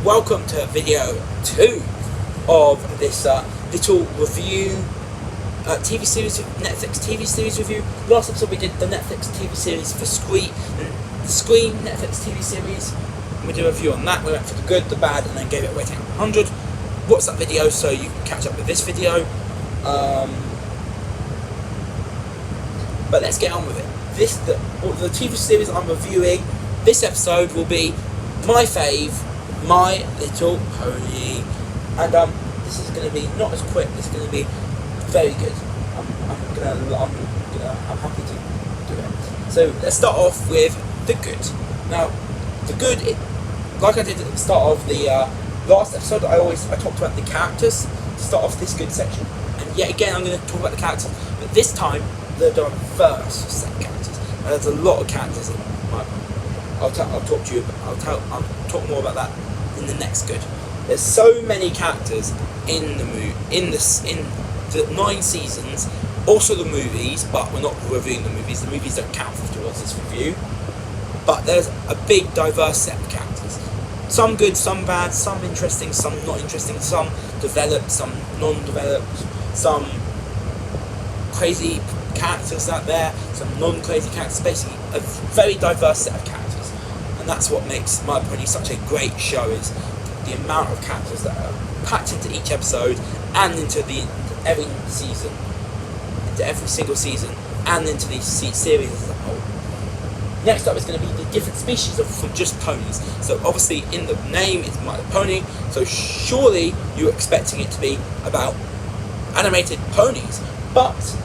welcome to video 2 of this little review TV series, Netflix TV series review. Last episode we did the Netflix TV series for Scream, Netflix TV series. We did a review on that. We went for the good, the bad, and then gave it a rating of 100. Watch that video so you can catch up with this video. But let's get on with it. The TV series I'm reviewing this episode will be my fave, My Little Pony, and this is going to be not as quick. It's going to be very good. I'm happy to do it. So let's start off with the good. Now, the good, like I did at the start of the last episode, I talked about the characters to start off this good section, and yet again I'm going to talk about the characters, but this time they're done first set of characters. And there's a lot of characters in my book. I'll talk more about that in the next good. There's so many characters in the in the 9 seasons, also the movies, but we're not reviewing the movies. The movies don't count towards this review. But there's a big, diverse set of characters. Some good, some bad, some interesting, some not interesting, some developed, some non-developed, some crazy characters out there, some non-crazy characters. Basically, a very diverse set of characters. And that's what makes My Pony such a great show, is the amount of characters that are packed into each episode and into every season, into every single season, and into the series as a whole. Next up is going to be the different species from just ponies. So obviously in the name it's My Little Pony, so surely you're expecting it to be about animated ponies, but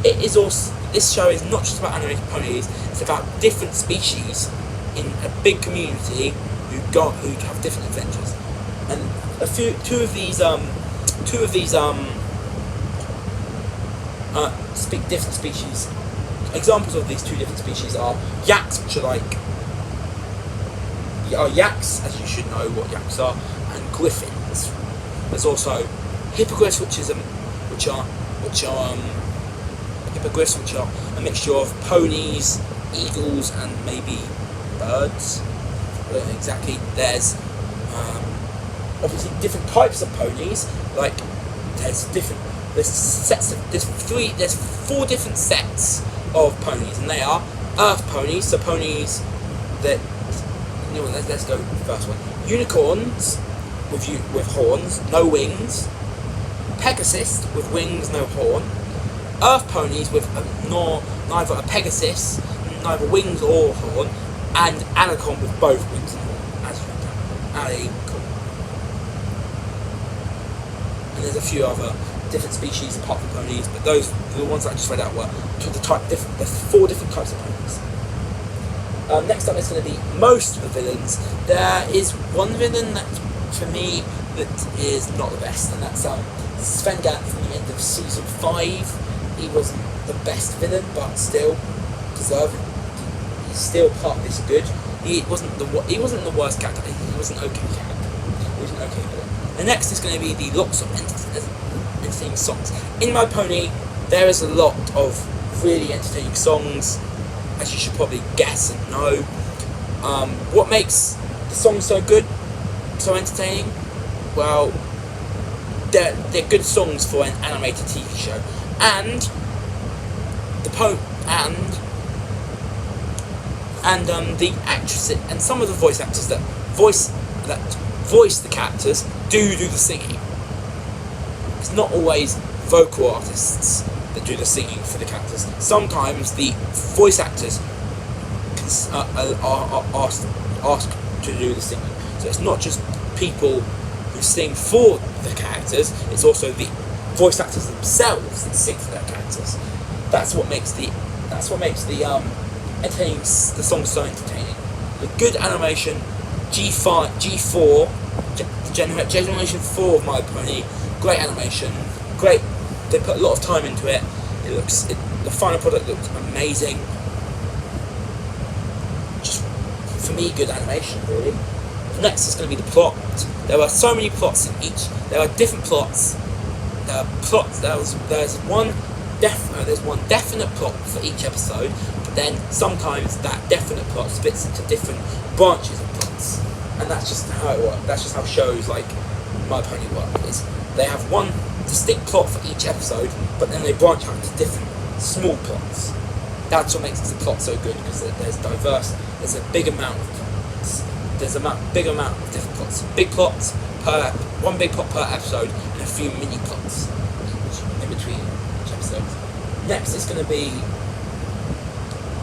it is also, this show is not just about animated ponies, it's about different species in a big community who have different adventures. And two of these different species. Examples of these two different species are yaks, which are yaks, as you should know what yaks are, and griffins. There's also hippogriffs, which are a mixture of ponies, eagles, and maybe birds. I don't know exactly. There's obviously different types of ponies. Like there's 4 different sets of ponies, and they are earth ponies, so ponies that, let's go with the first one. Unicorns with horns, no wings. Pegasus with wings, no horn. Earth ponies with neither a Pegasus, neither wings or horn, and Alicon with both wings and horn, as you can tell. Alicon. And there's a few other different species apart from ponies, but the ones that I just read out were the 4 different types of ponies. Next up is going to be most of the villains. There is one villain that, for me, that is not the best, and that's Svengat from the end of season 5. He wasn't the best villain, but still deserved. He's still part of this good. He wasn't the worst character. He was an okay character. He was an okay villain. The next is going to be the lots of entertaining songs. In My Pony, there is a lot of really entertaining songs, as you should probably guess and know. What makes the songs so good, so entertaining? Well, they're good songs for an animated TV show, and the actresses and some of the voice actors that voice the characters do the singing. It's not always vocal artists that do the singing for the characters. Sometimes the voice actors are asked to do the singing. So it's not just people who sing for the characters, it's also the voice actors themselves that sing for their characters. That's what makes the songs so entertaining. The good animation, G4, Generation 4 of My Pony, great animation, great. They put a lot of time into it. The final product looks amazing. Just, for me, good animation, really. Next is going to be the plot. There are so many plots in each. There are different plots. There's one definite plot for each episode, but then sometimes that definite plot splits into different branches of plots. and that's just how it works. That's just how shows like My Pony work. Is they have one distinct plot for each episode, but then they branch out into different small plots. That's what makes the plot so good, because there's diverse. There's a big amount of plots. There's a big amount of different plots. Big plots per one big plot per episode, and a few mini plots in between each episode. Next is going to be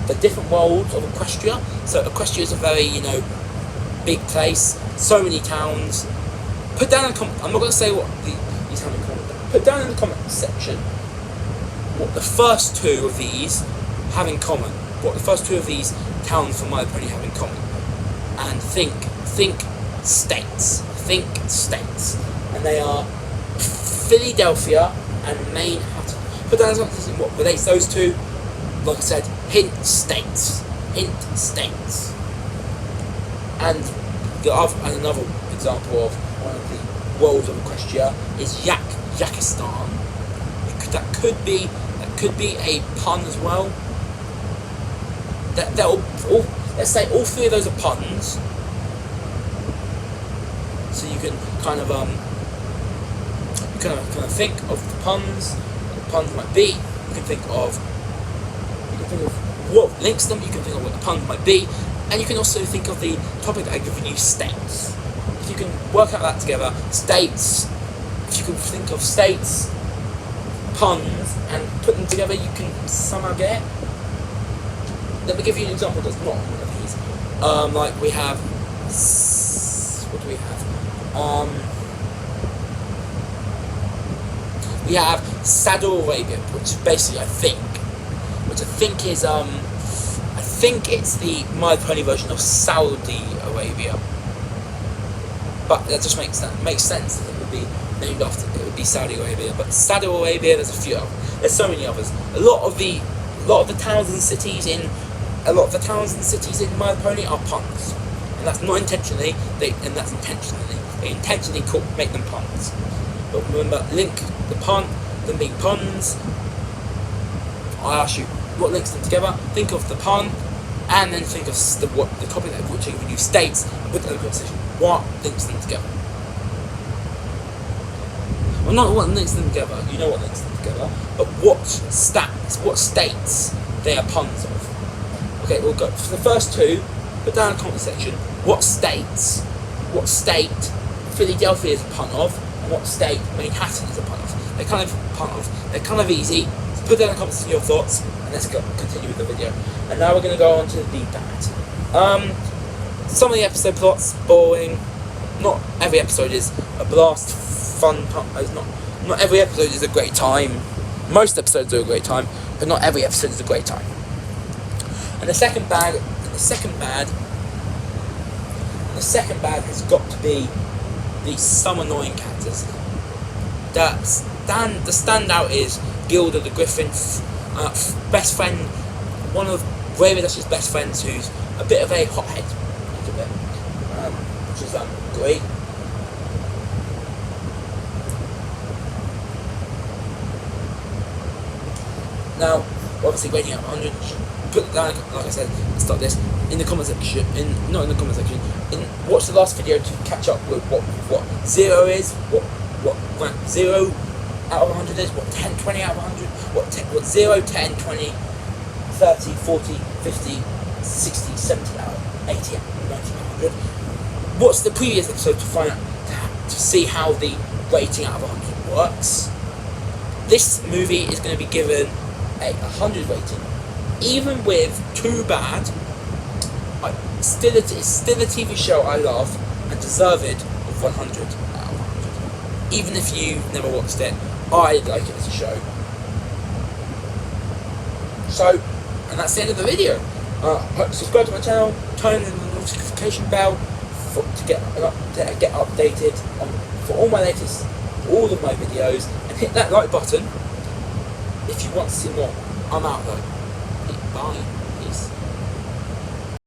the different worlds of Equestria. So Equestria is a very, big place. So many towns. Put down in the I'm not going to say what these have in common. Put down in the comment section what the first two of these have in common. What the first two of these towns from My Pony have in common. And think states. Think states. And they are Philadelphia and Manhattan. Put down something what relates those two. Like I said, hint states. And another example of one of the worlds of Equestria is Yakistan. That could be a pun as well. Let's say all three of those are puns. So you can kind of think of the puns. What the puns might be. You can think of what links them. You can think of what the puns might be, and you can also think of the topic that I've given you, states. If you can work out that together, states. If you can think of states, puns, and put them together, you can somehow get it. Let me give you an example that's not one of these. Like we have, what do we have? We have Saudi Arabia, which basically I think is I think it's the My Pony version of Saudi Arabia. But that just makes sense that it would be named after. It would be Saudi Arabia. But Saudi Arabia, there's a few others. There's so many others. A lot of the towns and cities in My Pony are puns, and that's not intentionally. They intentionally make them puns. But remember, link the pun, them being puns. I ask you, what links them together? Think of the pun, and then think of the topic that which given you states, and put that in the conversation. What links them together? Well, not what links them together. You know what links them together, but what states they are puns of. Okay, we'll go for the first two. Put down in the comment section what state Philadelphia is a pun of, and what state Manhattan is a pun of. They're kind of easy. So put down in the comments your thoughts, and let's continue with the video. And now we're going to go on to the bad. Some of the episode plots boring. Not every episode is a blast, fun. Not every episode is a great time. Most episodes are a great time, but not every episode is a great time. And the second bad has got to be the some annoying characters. The standout is Gilda the Griffin, best friend, one of Raven Dash's best friends, who's a bit of a hothead, which is great. Now, obviously, rating out 100. Put it down, like I said, let's start this in the comment section. Not in the comment section. Watch the last video to catch up with what 0 is, what 0 out of 100 is, what 10, 20 out of 100, what 0, 10, 20, 30, 40, 50, 60, 70 out of 80, 90 out of 100. Watch the previous episode to find out, to see how the rating out of 100 works. This movie is going to be given a 100 rating. Even with too bad, it's still a TV show I love and deserve it of 100 out of 100. Even if you've never watched it, I like it as a show. So, and that's the end of the video. Subscribe to my channel, turn on the notification bell to get updated for all my latest, all of my videos, and hit that like button if you want to see more. I'm out though. Bye.